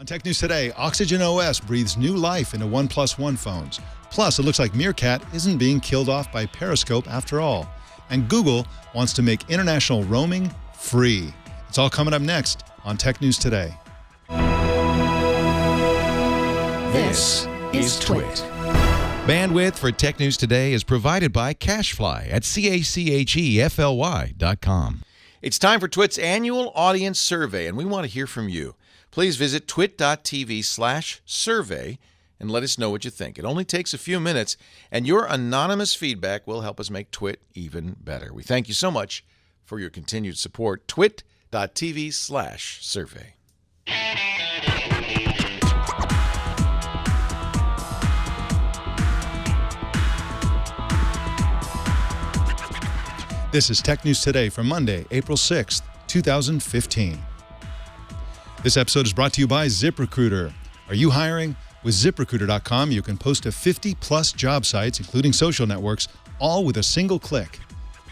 On Tech News Today, OxygenOS breathes new life into OnePlus One phones. Plus, it looks like Meerkat isn't being killed off by Periscope after all. And Google wants to make international roaming free. It's all coming up next on Tech News Today. This is Twit. Bandwidth for Tech News Today is provided by CashFly at CACHEFLY.com. It's time for Twit's annual audience survey, and we want to hear from you. Please visit twit.tv/survey and let us know what you think. It only takes a few minutes, and your anonymous feedback will help us make Twit even better. We thank you so much for your continued support. twit.tv/survey. This is Tech News Today for Monday, April 6th, 2015. This episode is brought to you by ZipRecruiter. Are you hiring? With ZipRecruiter.com, you can post to 50-plus job sites, including social networks, all with a single click.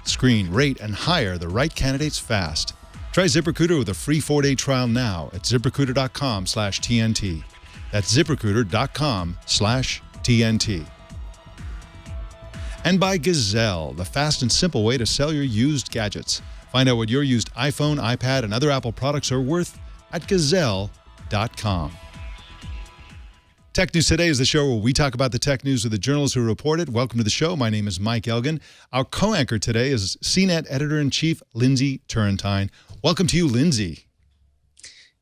Screen, rate, and hire the right candidates fast. Try ZipRecruiter with a free 4-day trial now at ZipRecruiter.com/TNT. That's ZipRecruiter.com/TNT. And by Gazelle, the fast and simple way to sell your used gadgets. Find out what your used iPhone, iPad, and other Apple products are worth at Gazelle.com. Tech News Today is the show where we talk about the tech news with the journalists who report it. Welcome to the show. My name is Mike Elgan. Our co-anchor today is CNET Editor-in-Chief Lindsey Turrentine. Welcome to you, Lindsey.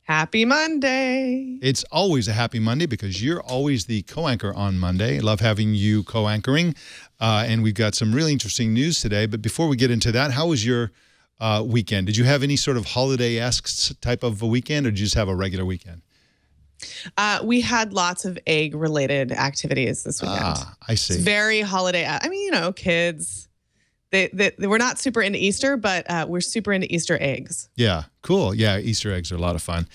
Happy Monday. It's always a happy Monday because you're always the co-anchor on Monday. I love having you co-anchoring. And we've got some really interesting news today. But before we get into that, how was your weekend? Did you have any sort of holiday-esque type of a weekend, or did you just have a regular weekend? We had lots of egg-related activities this weekend. I see. It's very holiday. I mean, kids, they we're not super into Easter, but we're super into Easter eggs. Yeah, cool. Yeah, Easter eggs are a lot of fun.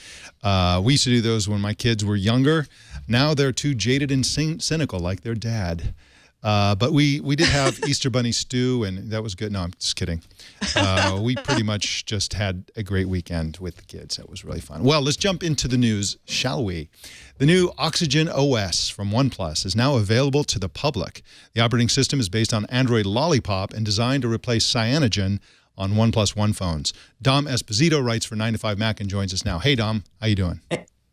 We used to do those when my kids were younger. Now they're too jaded and cynical like their dad. But we did have Easter bunny stew, and that was good. No, I'm just kidding. We pretty much just had a great weekend with the kids. That was really fun. Well, let's jump into the news, shall we? The new OxygenOS from OnePlus is now available to the public. The operating system is based on Android Lollipop and designed to replace Cyanogen on OnePlus One phones. Dom Esposito writes for 9to5Mac and joins us now. Hey, Dom. How you doing?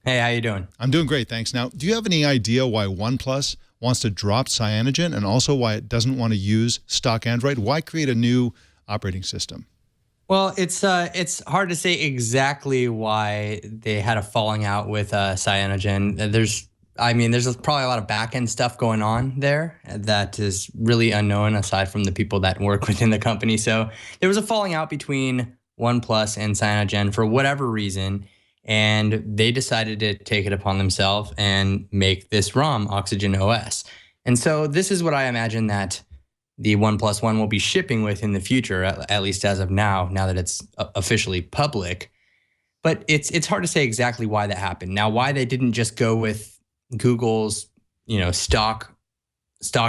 Hey, how you doing? I'm doing great, thanks. Now, do you have any idea why OnePlus wants to drop Cyanogen, and also why it doesn't want to use stock Android? Why create a new operating system? Well, it's hard to say exactly why they had a falling out with Cyanogen. There's probably a lot of back-end stuff going on there that is really unknown aside from the people that work within the company. So there was a falling out between OnePlus and Cyanogen for whatever reason, and they decided to take it upon themselves and make this ROM, OxygenOS. And so this is what I imagine that the OnePlus One will be shipping with in the future, at least as of now that it's officially public. But it's hard to say exactly why that happened. Now, why they didn't just go with Google's, stock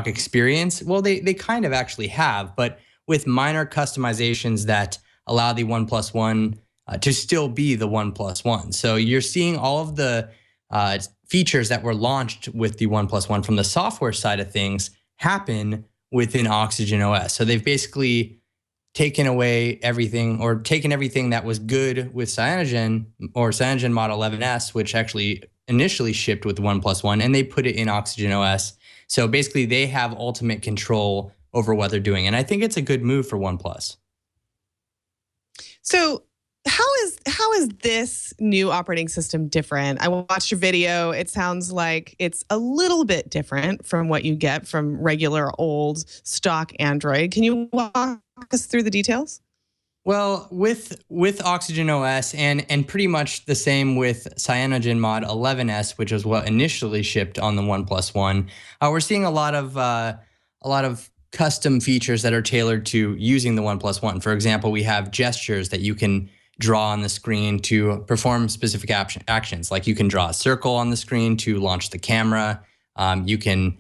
experience, well, they kind of actually have, but with minor customizations that allow the OnePlus One to still be the OnePlus One. So you're seeing all of the features that were launched with the OnePlus One from the software side of things happen within OxygenOS. So they've basically taken away everything, or taken everything that was good with Cyanogen or Cyanogen Mod 11S, which actually initially shipped with the OnePlus One, and they put it in OxygenOS. So basically they have ultimate control over what they're doing. And I think it's a good move for OnePlus. So how is this new operating system different? I watched your video. It sounds like it's a little bit different from what you get from regular old stock Android. Can you walk us through the details? Well, with OxygenOS and pretty much the same with Cyanogen Mod 11S, which is what initially shipped on the OnePlus One, we're seeing a lot of custom features that are tailored to using the OnePlus One. For example, we have gestures that you can draw on the screen to perform specific actions. Like you can draw a circle on the screen to launch the camera. You can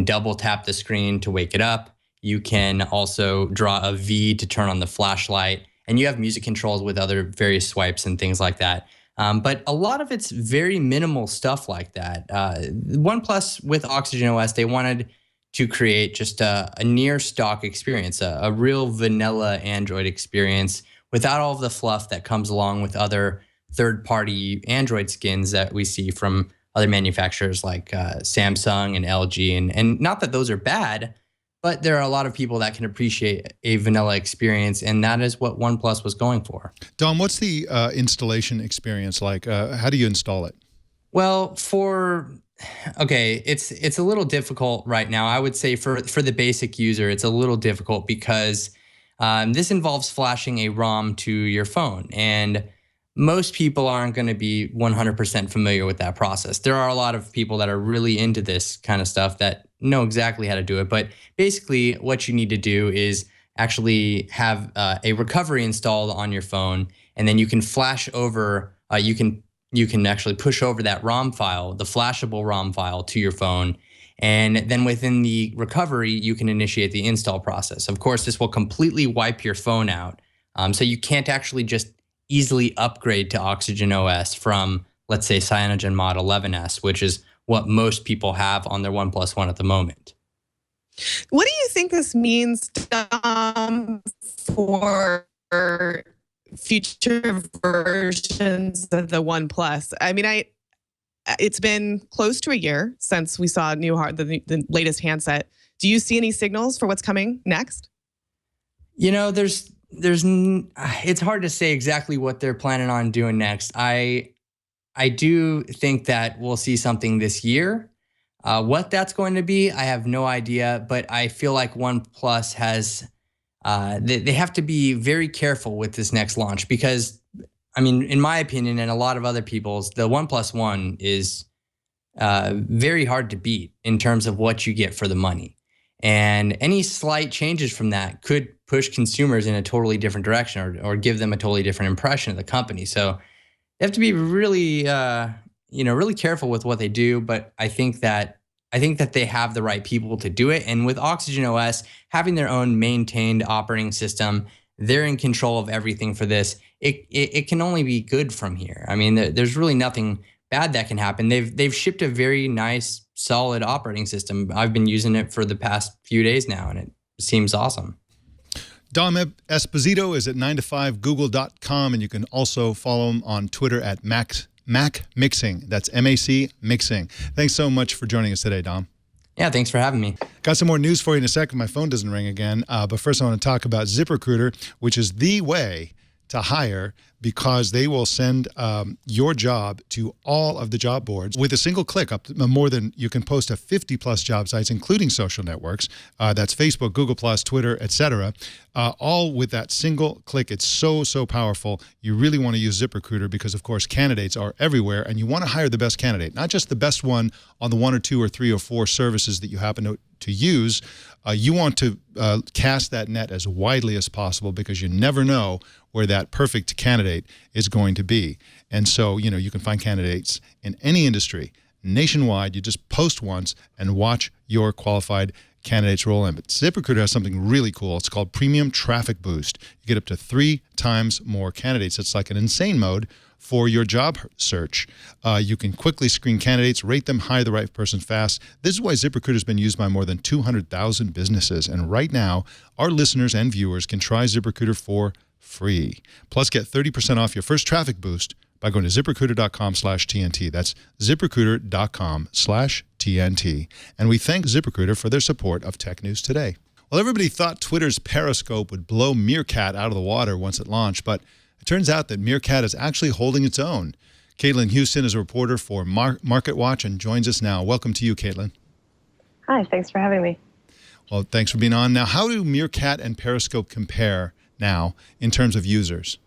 double tap the screen to wake it up. You can also draw a V to turn on the flashlight, and you have music controls with other various swipes and things like that. But a lot of it's very minimal stuff like that. OnePlus with OxygenOS, they wanted to create just a near stock experience, a real vanilla Android experience without all of the fluff that comes along with other third-party Android skins that we see from other manufacturers like Samsung and LG. And not that those are bad, but there are a lot of people that can appreciate a vanilla experience, and that is what OnePlus was going for. Dom, what's the installation experience like? How do you install it? Well, it's a little difficult right now. I would say for the basic user, it's a little difficult because this involves flashing a ROM to your phone, and most people aren't going to be 100% familiar with that process. There are a lot of people that are really into this kind of stuff that know exactly how to do it. But basically, what you need to do is actually have a recovery installed on your phone, and then you can flash over. You can actually push over that ROM file, the flashable ROM file, to your phone. And then within the recovery, you can initiate the install process. Of course, this will completely wipe your phone out. So you can't actually just easily upgrade to OxygenOS from, let's say, Cyanogen Mod 11S, which is what most people have on their OnePlus One at the moment. What do you think this means for future versions of the OnePlus? I mean, it's been close to a year since we saw the latest handset. Do you see any signals for what's coming next? You know, it's hard to say exactly what they're planning on doing next. I do think that we'll see something this year. What that's going to be, I have no idea, but I feel like OnePlus has, they have to be very careful with this next launch because, I mean, in my opinion and a lot of other people's, the OnePlus One is very hard to beat in terms of what you get for the money. And any slight changes from that could push consumers in a totally different direction or give them a totally different impression of the company. So they have to be really, really careful with what they do. But I think that they have the right people to do it. And with OxygenOS having their own maintained operating system, they're in control of everything for this. It can only be good from here. I mean, there's really nothing bad that can happen. They've shipped a very nice, solid operating system. I've been using it for the past few days now, and it seems awesome. Dom Esposito is at 9to5google.com, and you can also follow him on Twitter at Mac Mixing. That's MAC Mixing. Thanks so much for joining us today, Dom. Yeah, thanks for having me. Got some more news for you in a second. My phone doesn't ring again. But first I want to talk about ZipRecruiter, which is the way to hire because they will send your job to all of the job boards with a single click. Up to more than you can post to 50+ job sites, including social networks. That's Facebook, Google+, Twitter, etc. All with that single click. It's so powerful. You really want to use ZipRecruiter because, of course, candidates are everywhere, and you want to hire the best candidate, not just the best one on the 1 or 2 or 3 or 4 services that you happen to use. You want to cast that net as widely as possible because you never know where that perfect candidate is going to be. And so, you can find candidates in any industry nationwide. You just post once and watch your qualified candidates roll in. But ZipRecruiter has something really cool. It's called Premium Traffic Boost. You get up to 3 times more candidates. It's like an insane mode for your job search. You can quickly screen candidates, rate them, hire the right person fast. This is why ZipRecruiter has been used by more than 200,000 businesses. And right now, our listeners and viewers can try ZipRecruiter for free. Plus, get 30% off your first traffic boost by going to ZipRecruiter.com/TNT. That's ZipRecruiter.com/TNT. And we thank ZipRecruiter for their support of Tech News Today. Well, everybody thought Twitter's Periscope would blow Meerkat out of the water once it launched, but it turns out that Meerkat is actually holding its own. Caitlin Huston is a reporter for Market Watch and joins us now. Welcome to you, Caitlin. Hi, thanks for having me. Well, thanks for being on. Now, how do Meerkat and Periscope compare now in terms of users?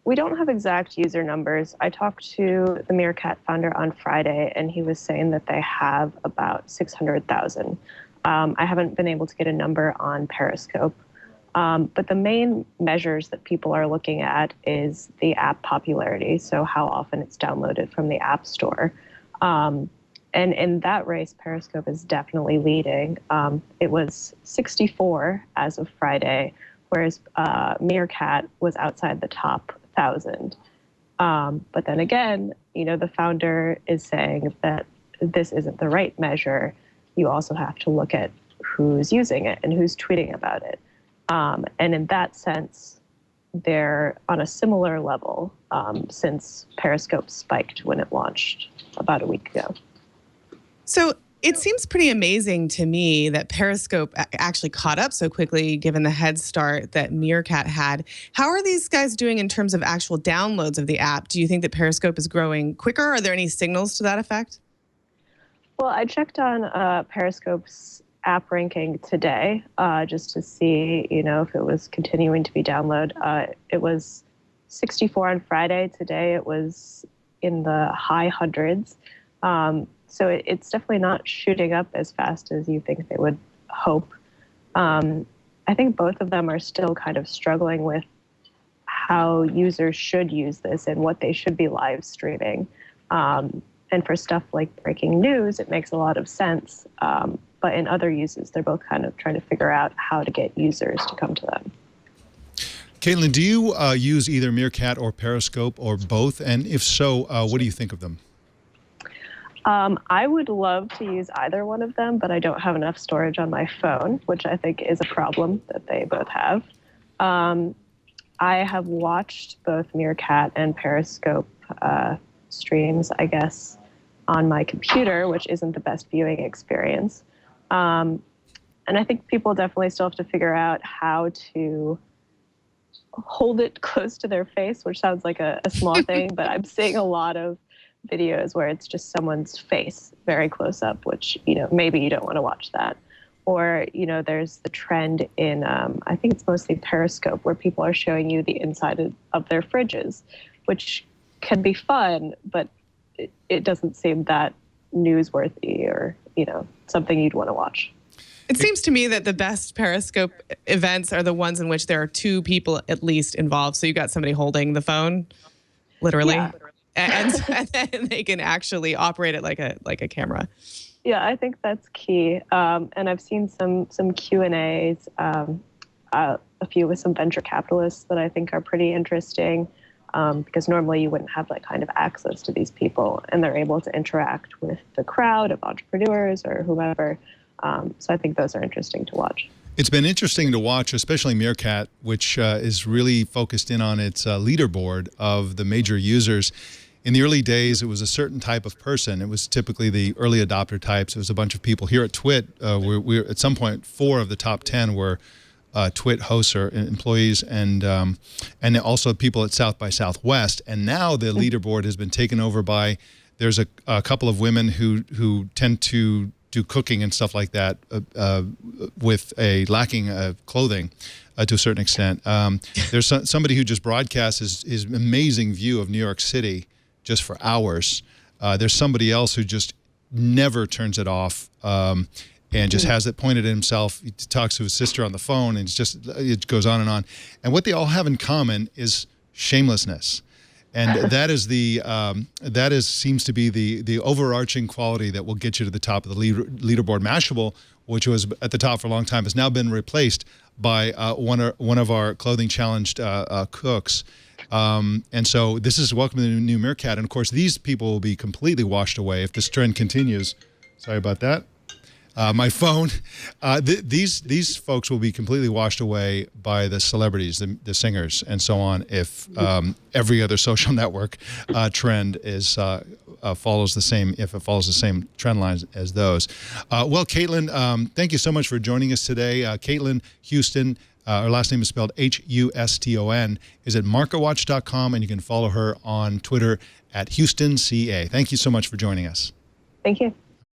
We don't have exact user numbers. I talked to the Meerkat founder on Friday, and he was saying that they have about 600,000. I haven't been able to get a number on Periscope. But the main measures that people are looking at is the app popularity, so how often it's downloaded from the App Store. And in that race, Periscope is definitely leading. It was 64 as of Friday, whereas Meerkat was outside the top 600,000. But then again, the founder is saying that this isn't the right measure. You also have to look at who's using it and who's tweeting about it. And in that sense, they're on a similar level since Periscope spiked when it launched about a week ago. So it seems pretty amazing to me that Periscope actually caught up so quickly, given the head start that Meerkat had. How are these guys doing in terms of actual downloads of the app? Do you think that Periscope is growing quicker? Are there any signals to that effect? Well, I checked on Periscope's app ranking today just to see, if it was continuing to be downloaded. It was 64 on Friday. Today it was in the high hundreds. So it's definitely not shooting up as fast as you think they would hope. I think both of them are still kind of struggling with how users should use this and what they should be live streaming. And for stuff like breaking news, it makes a lot of sense. But in other uses, they're both kind of trying to figure out how to get users to come to them. Caitlin, do you use either Meerkat or Periscope or both? And if so, what do you think of them? I would love to use either one of them, but I don't have enough storage on my phone, which I think is a problem that they both have. I have watched both Meerkat and Periscope streams, I guess, on my computer, which isn't the best viewing experience. And I think people definitely still have to figure out how to hold it close to their face, which sounds like a small thing, but I'm seeing a lot of videos where it's just someone's face very close up, which, maybe you don't want to watch that. Or, there's the trend in, I think it's mostly Periscope, where people are showing you the inside of their fridges, which can be fun, but it doesn't seem that newsworthy or, something you'd want to watch. It seems to me that the best Periscope events are the ones in which there are two people at least involved. So you got somebody holding the phone, literally. Yeah. And then they can actually operate it like a camera. Yeah, I think that's key. And I've seen some Q&As, a few with some venture capitalists that I think are pretty interesting, because normally you wouldn't have that kind of access to these people, and they're able to interact with the crowd of entrepreneurs or whomever. So I think those are interesting to watch. It's been interesting to watch, especially Meerkat, which is really focused in on its leaderboard of the major users. In the early days, it was a certain type of person. It was typically the early adopter types. It was a bunch of people here at Twit. We're at some point, 4 of the top 10 were Twit hosts or employees, and also people at South by Southwest. And now the leaderboard has been taken over by, there's a couple of women who tend to do cooking and stuff like that with a lacking of clothing to a certain extent. There's somebody who just broadcasts his amazing view of New York City just for hours. There's somebody else who just never turns it off and just has it pointed at himself. He talks to his sister on the phone, and it goes on and on. And what they all have in common is shamelessness. And that seems to be the overarching quality that will get you to the top of the leaderboard. Mashable, which was at the top for a long time, has now been replaced by one of our clothing challenged cooks. And so this is welcome to the new Meerkat. And of course, these people will be completely washed away if this trend continues. Sorry about that. My phone. These folks will be completely washed away by the celebrities, the singers, and so on. If every other social network trend follows the same trend lines as those. Well, Caitlin, thank you so much for joining us today. Caitlin Huston. Her last name is spelled Huston, is at marketwatch.com, and you can follow her on Twitter at HustonCA. Thank you so much for joining us. Thank you.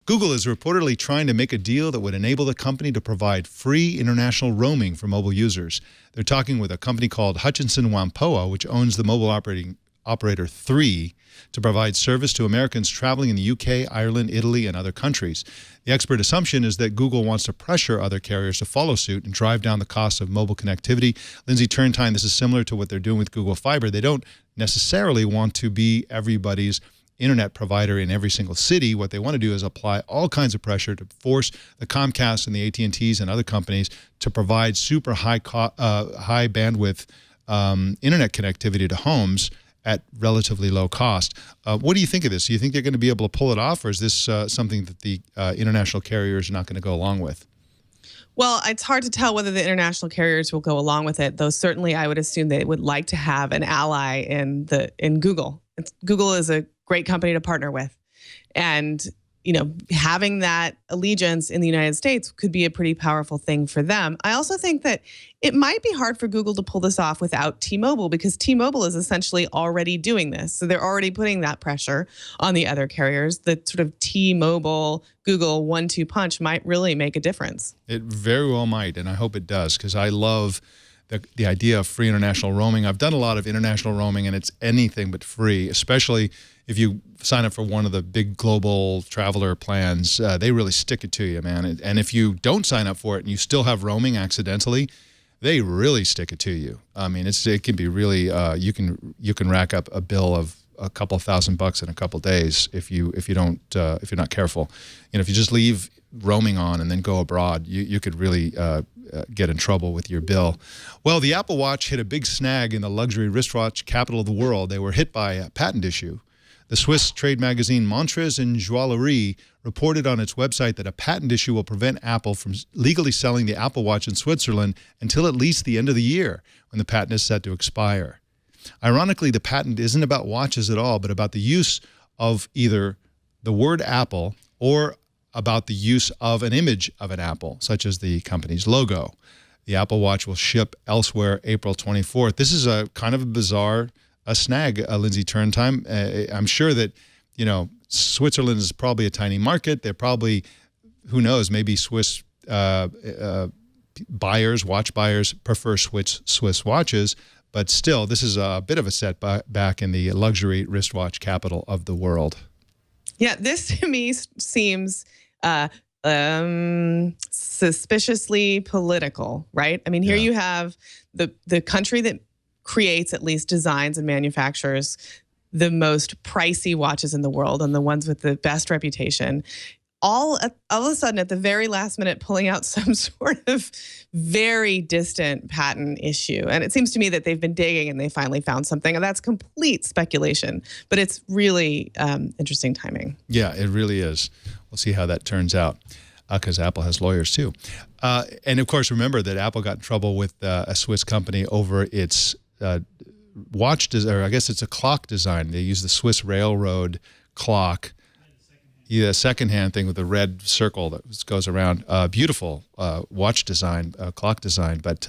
Google is reportedly trying to make a deal that would enable the company to provide free international roaming for mobile users. They're talking with a company called Hutchinson Whampoa, which owns the mobile operator 3, to provide service to Americans traveling in the UK, Ireland, Italy, and other countries. The expert assumption is that Google wants to pressure other carriers to follow suit and drive down the cost of mobile connectivity. Lindsey, Turrentine, this is similar to what they're doing with Google Fiber. They don't necessarily want to be everybody's internet provider in every single city. What they want to do is apply all kinds of pressure to force the Comcast and the AT&Ts and other companies to provide super high bandwidth internet connectivity to homes at relatively low cost. What do you think of this? Do you think they're going to be able to pull it off, or is this something that the international carriers are not going to go along with? Well, it's hard to tell whether the international carriers will go along with it, though certainly I would assume they would like to have an ally in Google. Google is a great company to partner with. And having that allegiance in the United States could be a pretty powerful thing for them. I also think that it might be hard for Google to pull this off without T-Mobile, because T-Mobile is essentially already doing this. So they're already putting that pressure on the other carriers. The sort of T-Mobile, Google 1-2 punch might really make a difference. It very well might, and I hope it does, because I love the idea of free international roaming. I've done a lot of international roaming, and it's anything but free, especially if you sign up for one of the big global traveler plans. They really stick it to you, man. And if you don't sign up for it and you still have roaming accidentally, they really stick it to you. I mean, it can be really you can rack up a bill of a couple $1,000 in a couple days if you're not careful. If you just leave roaming on and then go abroad, you could really get in trouble with your bill. Well, the Apple Watch hit a big snag in the luxury wristwatch capital of the world. They were hit by a patent issue. The Swiss trade magazine Montres and Joaillerie reported on its website that a patent issue will prevent Apple from legally selling the Apple Watch in Switzerland until at least the end of the year, when the patent is set to expire. Ironically, the patent isn't about watches at all, but about the use of either the word Apple or about the use of an image of an apple, such as the company's logo. The Apple Watch will ship elsewhere April 24th. This is a kind of a bizarre snag, Lindsey Turrentine. I'm sure that, Switzerland is probably a tiny market. They're probably, who knows, maybe Swiss watch buyers prefer Swiss watches. But still, this is a bit of a setback in the luxury wristwatch capital of the world. Yeah, this to me seems suspiciously political, right? I mean, here you have the country that creates, at least designs and manufactures, the most pricey watches in the world and the ones with the best reputation. All of a sudden, at the very last minute, pulling out some sort of very distant patent issue. And it seems to me that they've been digging and they finally found something. And that's complete speculation. But it's really interesting timing. Yeah, it really is. We'll see how that turns out, because Apple has lawyers too. And of course, remember that Apple got in trouble with a Swiss company over its watch design, or I guess it's a clock design. They use the Swiss railroad clock. Yeah, secondhand thing with the red circle that goes around. Beautiful watch design, clock design. But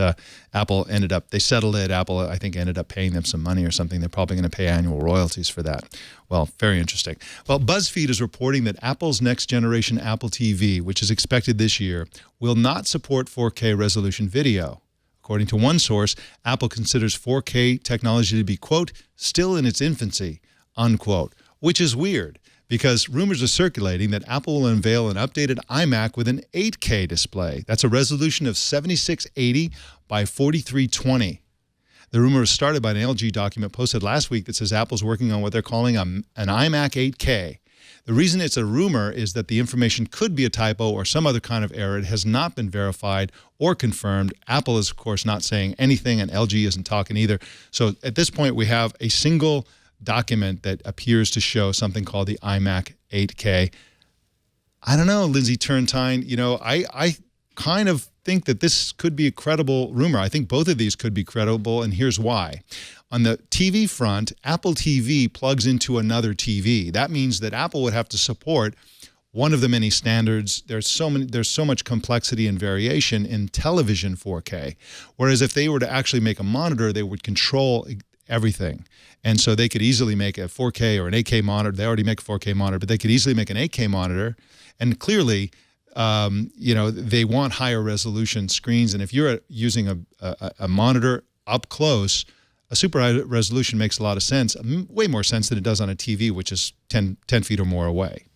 Apple they settled it. Apple, I think, ended up paying them some money or something. They're probably going to pay annual royalties for that. Well, very interesting. Well, BuzzFeed is reporting that Apple's next generation Apple TV, which is expected this year, will not support 4K resolution video. According to one source, Apple considers 4K technology to be, quote, still in its infancy, unquote, which is weird, because rumors are circulating that Apple will unveil an updated iMac with an 8K display. That's a resolution of 7680 by 4320. The rumor was started by an LG document posted last week that says Apple's working on what they're calling an iMac 8K. The reason it's a rumor is that the information could be a typo or some other kind of error. It has not been verified or confirmed. Apple is, of course, not saying anything, and LG isn't talking either. So at this point, we have a single document that appears to show something called the iMac 8K. I don't know, Lindsey Turrentine. I kind of think that this could be a credible rumor. I think both of these could be credible, and here's why. On the TV front, Apple TV plugs into another TV. That means that Apple would have to support one of the many standards. There's so much complexity and variation in television 4K. Whereas if they were to actually make a monitor, they would control everything. And so they could easily make a 4K or an 8K monitor. They already make a 4K monitor, but they could easily make an 8K monitor. And clearly, they want higher resolution screens. And if you're using a monitor up close, a super high resolution makes a lot of sense, way more sense than it does on a TV, which is 10 feet or more away.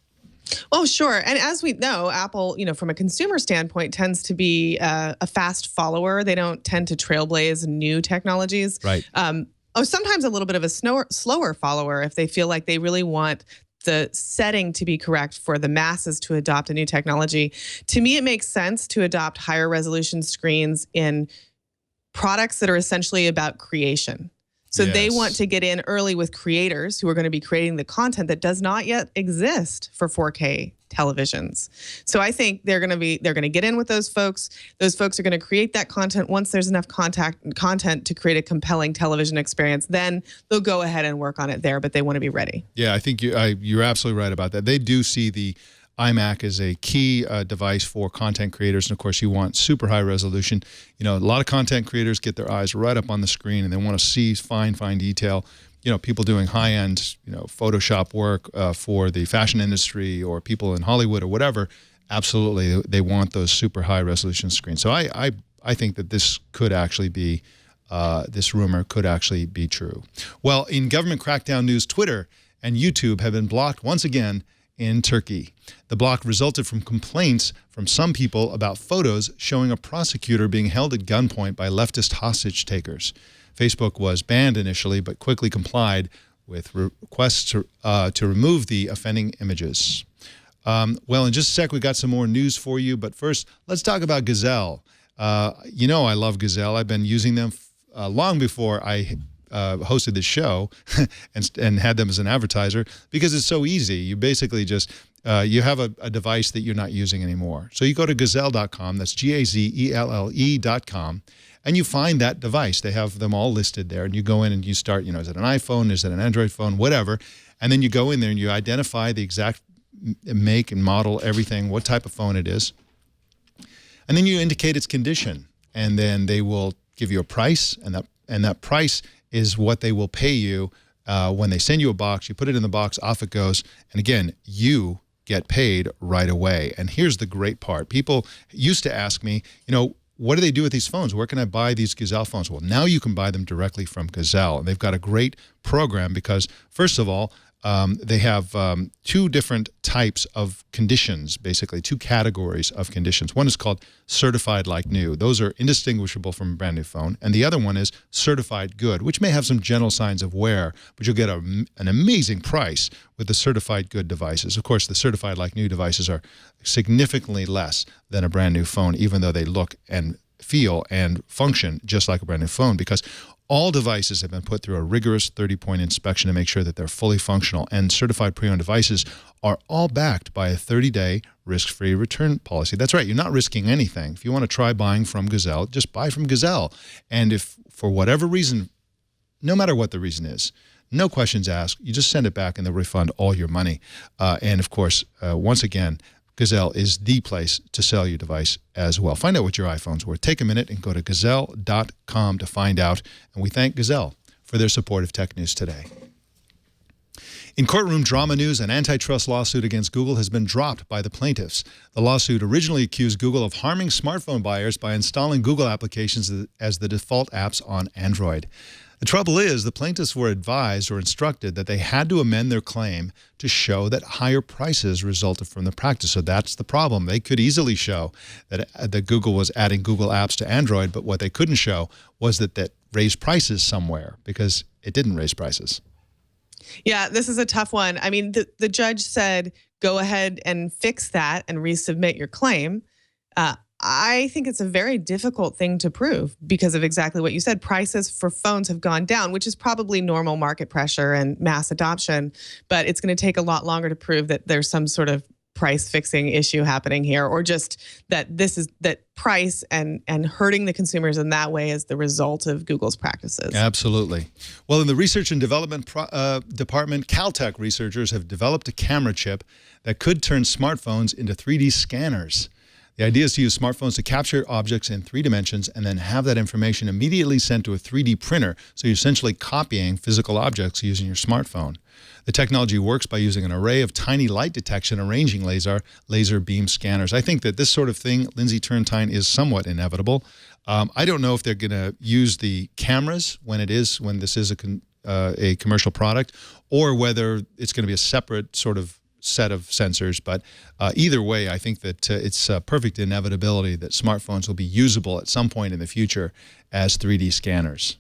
Oh, sure. And as we know, Apple, from a consumer standpoint, tends to be a fast follower. They don't tend to trailblaze new technologies. Right. Sometimes a little bit of a slower follower if they feel like they really want the setting to be correct for the masses to adopt a new technology. To me, it makes sense to adopt higher resolution screens in products that are essentially about creation. So they Yes. want to get in early with creators who are going to be creating the content that does not yet exist for 4K televisions. So I think they're going to get in with those folks. Those folks are going to create that content. Once there's enough content to create a compelling television experience, then they'll go ahead and work on it there, but they want to be ready. Yeah, I think you're absolutely right about that. They do see the iMac as a key device for content creators, and of course, you want super high resolution. You know, a lot of content creators get their eyes right up on the screen, and they want to see fine detail. You know, people doing high-end, Photoshop work for the fashion industry or people in Hollywood or whatever. Absolutely, they want those super high resolution screens. So I think that this could actually be. This rumor could actually be true. Well, in government crackdown news, Twitter and YouTube have been blocked once again in Turkey. The block resulted from complaints from some people about photos showing a prosecutor being held at gunpoint by leftist hostage takers. Facebook was banned initially, but quickly complied with requests to remove the offending images. Well, in just a sec, we got some more news for you, but first, let's talk about Gazelle. You know I love Gazelle. I've been using them long before I hosted this show and had them as an advertiser because it's so easy. You basically just, you have a device that you're not using anymore. So you go to gazelle.com, that's Gazelle.com, and you find that device. They have them all listed there, and you go in and you start, is it an iPhone, is it an Android phone, whatever, and then you go in there and you identify the exact make and model, everything, what type of phone it is, and then you indicate its condition, and then they will give you a price, and that price is what they will pay you when they send you a box. You put it in the box, off it goes, and again, you get paid right away. And here's the great part. People used to ask me, what do they do with these phones? Where can I buy these Gazelle phones? Well, now you can buy them directly from Gazelle, and they've got a great program because, first of all, they have two different types of conditions, basically two categories of conditions. One is called certified like new. Those are indistinguishable from a brand new phone. And the other one is certified good, which may have some general signs of wear, but you'll get an amazing price with the certified good devices. Of course, the certified like new devices are significantly less than a brand new phone, even though they look and feel and function just like a brand new phone, because all devices have been put through a rigorous 30-point inspection to make sure that they're fully functional, and certified pre-owned devices are all backed by a 30-day risk-free return policy. That's right, you're not risking anything. If you want to try buying from Gazelle, just buy from Gazelle. And if for whatever reason, no matter what the reason is, no questions asked, you just send it back and they'll refund all your money. And of course, once again, Gazelle is the place to sell your device as well. Find out what your iPhone's worth. Take a minute and go to Gazelle.com to find out. And we thank Gazelle for their support of Tech News Today. In courtroom drama news, an antitrust lawsuit against Google has been dropped by the plaintiffs. The lawsuit originally accused Google of harming smartphone buyers by installing Google applications as the default apps on Android. The trouble is, the plaintiffs were advised or instructed that they had to amend their claim to show that higher prices resulted from the practice. So that's the problem. They could easily show that Google was adding Google apps to Android, but what they couldn't show was that raised prices somewhere, because it didn't raise prices. Yeah, this is a tough one. I mean, the judge said, go ahead and fix that and resubmit your claim. I think it's a very difficult thing to prove because of exactly what you said. Prices for phones have gone down, which is probably normal market pressure and mass adoption, but it's going to take a lot longer to prove that there's some sort of price fixing issue happening here, or just that price and hurting the consumers in that way is the result of Google's practices. Absolutely. Well, in the research and development department, Caltech researchers have developed a camera chip that could turn smartphones into 3D scanners. The idea is to use smartphones to capture objects in 3 dimensions and then have that information immediately sent to a 3D printer, so you're essentially copying physical objects using your smartphone. The technology works by using an array of tiny light detection arranging laser beam scanners. I think that this sort of thing, Lindsey Turrentine, is somewhat inevitable. I don't know if they're going to use the cameras when this is a commercial product, or whether it's going to be a separate sort of set of sensors, but either way, I think that it's a perfect inevitability that smartphones will be usable at some point in the future as 3D scanners.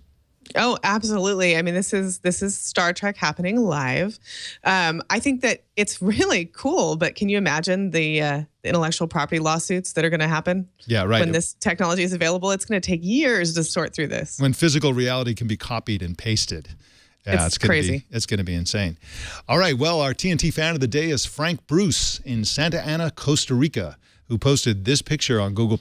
Oh, absolutely. I mean, this is Star Trek happening live. I think that it's really cool, but can you imagine the intellectual property lawsuits that are going to happen? Yeah, right. When this technology is available, it's going to take years to sort through this. When physical reality can be copied and pasted. Yeah, it's crazy. It's going to be insane. All right. Well, our TNT fan of the day is Frank Bruce in Santa Ana, Costa Rica, who posted this picture on Google+.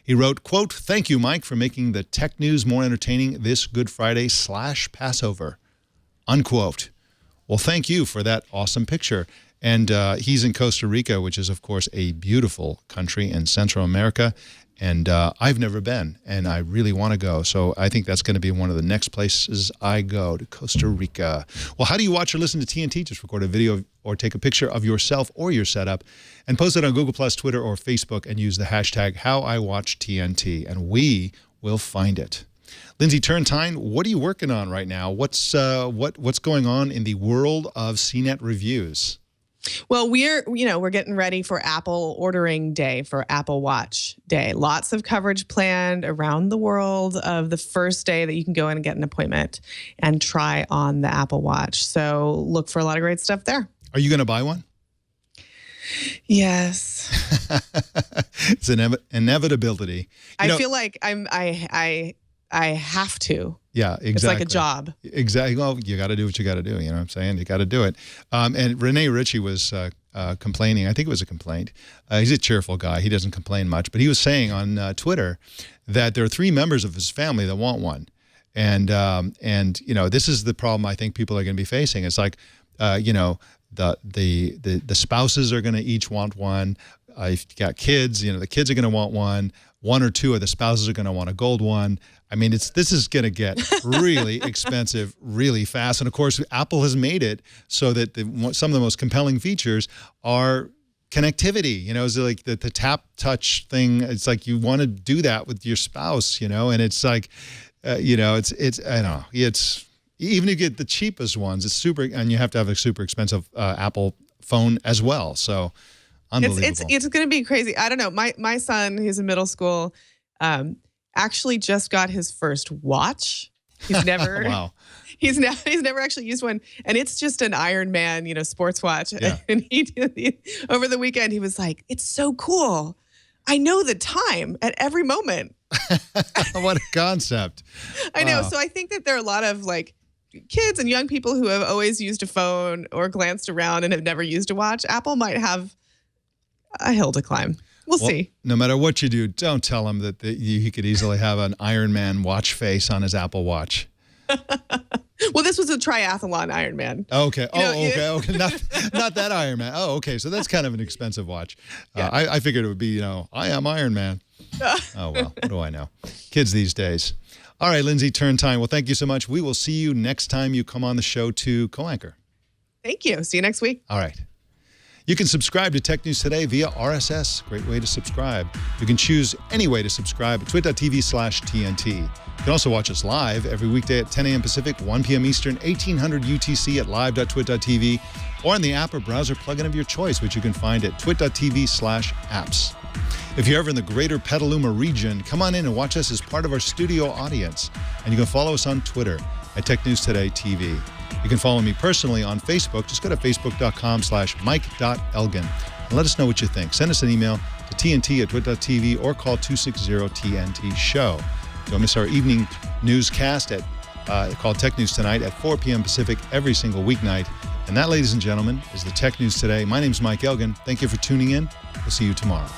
He wrote, quote, "Thank you, Mike, for making the tech news more entertaining this Good Friday / Passover," unquote. Well, thank you for that awesome picture. And he's in Costa Rica, which is, of course, a beautiful country in Central America. And I've never been, and I really want to go. So I think that's going to be one of the next places I go, to Costa Rica. Well, how do you watch or listen to TNT? Just record a video or take a picture of yourself or your setup and post it on Google+, Twitter, or Facebook, and use the hashtag HowIWatchTNT, and we will find it. Lindsey Turrentine, what are you working on right now? What's going on in the world of CNET reviews? Well, we're getting ready for Apple ordering day, for Apple Watch Day. Lots of coverage planned around the world of the first day that you can go in and get an appointment and try on the Apple Watch. So look for a lot of great stuff there. Are you going to buy one? Yes. It's an inevitability. I feel like I have to. Yeah, exactly. It's like a job. Exactly. Well, you got to do what you got to do. You know what I'm saying? You got to do it. And Rene Ritchie was complaining. I think it was a complaint. He's a cheerful guy. He doesn't complain much. But he was saying on Twitter that there are 3 members of his family that want one. And this is the problem I think people are going to be facing. It's like, the spouses are going to each want one. If you got kids, the kids are going to want one. 1 or 2 of the spouses are going to want a gold one. I mean, this is going to get really expensive really fast. And of course, Apple has made it so that some of the most compelling features are connectivity. It's like the tap touch thing. It's like you want to do that with your spouse, and it's like, it's I don't know. It's even if you get the cheapest ones, it's super, and you have to have a super expensive Apple phone as well. So unbelievable. It's going to be crazy. I don't know. My son, who's in middle school, actually just got his first watch. He's never wow. He's never actually used one, and it's just an Iron Man, sports watch. Yeah. And he over the weekend he was like, "It's so cool. I know the time at every moment." What a concept. I know. So I think that there are a lot of kids and young people who have always used a phone or glanced around and have never used a watch. Apple might have a hill to climb. We'll see. No matter what you do, don't tell him that he could easily have an Iron Man watch face on his Apple Watch. Well, this was a triathlon Iron Man. Okay. Okay. Not that Iron Man. Oh, okay. So that's kind of an expensive watch. Yeah. I figured it would be, I am Iron Man. Oh, well, what do I know? Kids these days. All right, Lindsey Turrentine. Well, thank you so much. We will see you next time you come on the show to co-anchor. Thank you. See you next week. All right. You can subscribe to Tech News Today via RSS. Great way to subscribe. You can choose any way to subscribe at twit.tv/TNT. You can also watch us live every weekday at 10 a.m. Pacific, 1 p.m. Eastern, 1800 UTC at live.twit.tv, or in the app or browser plugin of your choice, which you can find at twit.tv/apps. If you're ever in the greater Petaluma region, come on in and watch us as part of our studio audience. And you can follow us on Twitter at Tech News Today TV. You can follow me personally on Facebook. Just go to facebook.com/mike.elgan and let us know what you think. Send us an email to tnt@twit.tv or call 260-TNT-SHOW. Don't miss our evening newscast called Tech News Tonight at 4 p.m. Pacific every single weeknight. And that, ladies and gentlemen, is the Tech News Today. My name's Mike Elgan. Thank you for tuning in. We'll see you tomorrow.